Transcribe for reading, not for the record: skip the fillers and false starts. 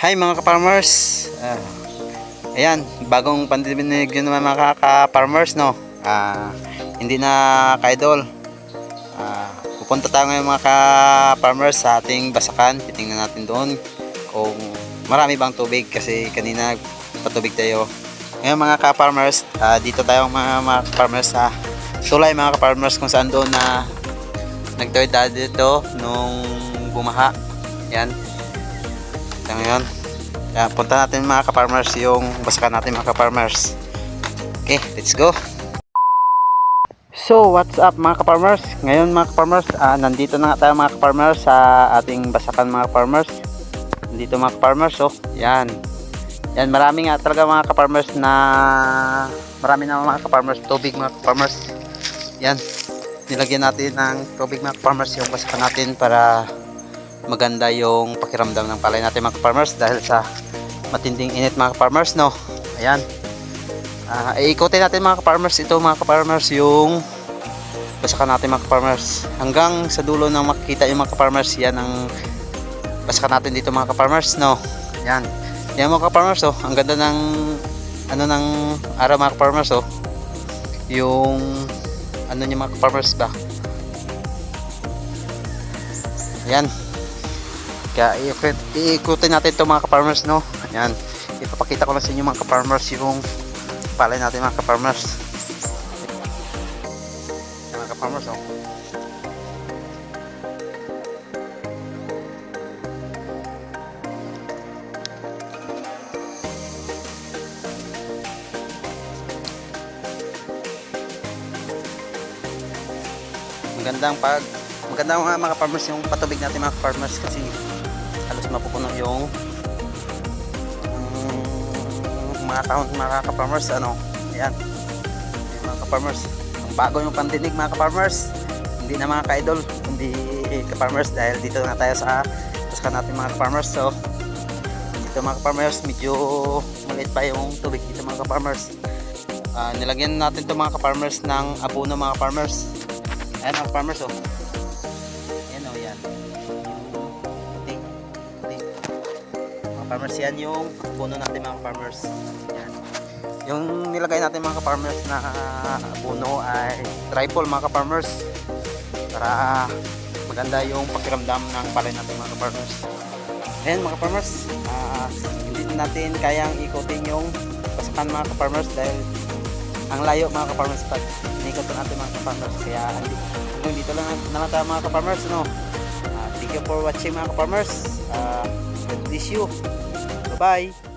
Hi mga ka-farmers. Ayan, bagong pandinig yun naman mga ka-farmers, no. Hindi na ka-idol. Pupunta tayo ngayon mga ka-farmers sa ating basakan. Titingnan natin doon kung marami bang tubig kasi kanina patubig tayo. Ngayon mga ka-farmers, dito tayo mga ka-farmers sa tulay mga ka-farmers, kung saan doon na nagtawid dito nung bumaha. Yan. Ngayon, punta natin mga ka-farmers yung basakan natin mga ka-farmers. Okay, let's go. So, what's up mga ka-farmers? Ngayon mga ka-farmers, nandito na nga tayo mga ka-farmers sa ating basakan mga ka-farmers. Nandito mga ka-farmers, oh, yan. Yan, marami nga talaga mga ka-farmers na marami na mga ka-farmers tubig mga ka-farmers. Yan, nilagyan natin ng tubig mga ka-farmers yung basakan natin para maganda yung pakiramdam ng palay natin mga farmers dahil sa matinding init mga farmers, no. Ayan, iikutin natin mga farmers ito mga farmers yung basakan natin mga farmers hanggang sa dulo nang makikita yung mga farmers. Yan ang basakan natin dito mga farmers, no. Yan, yan mga farmers, oh, ang ganda ng ano ng araw mga farmers, oh, yung ano niya mga farmers ba. Yan, kaya iikutin natin ito mga ka-farmers, no. Ayan, ipapakita ko lang sa inyo mga ka-farmers yung palay natin mga ka-farmers. Mga ka-farmers, oh. Magandang mga farmers yung patubig natin mga farmers kasi halos mapupuno yung mga kahon mga ka-farmers, ano. Ayan, mga ka-farmers, ang bago yung pandinig mga ka-farmers, hindi na mga ka-idol kundi ka-farmers, dahil dito na tayo sa basakan natin mga ka-farmers. So dito mga ka-farmers medyo maliit pa yung tubig dito mga ka-farmers. Nilagyan natin to mga ka-farmers ng abono mga farmers. Ayan mga farmers, oh. Ayan, oh, yan. Mga farmers, yan yung abono natin mga farmers. Yan. Yung nilagay natin mga farmers na abono ay triple mga farmers para maganda yung pakiramdam ng palay natin mga farmers. Ayan mga farmers, hindi natin kayang ikutin yung basakan mga farmers dahil ang layo mga ka-farmers pag inikot natin mga ka-farmers, kaya dito lang tayo mga ka-farmers, no. Thank you for watching mga ka-farmers. God bless you. Bye bye.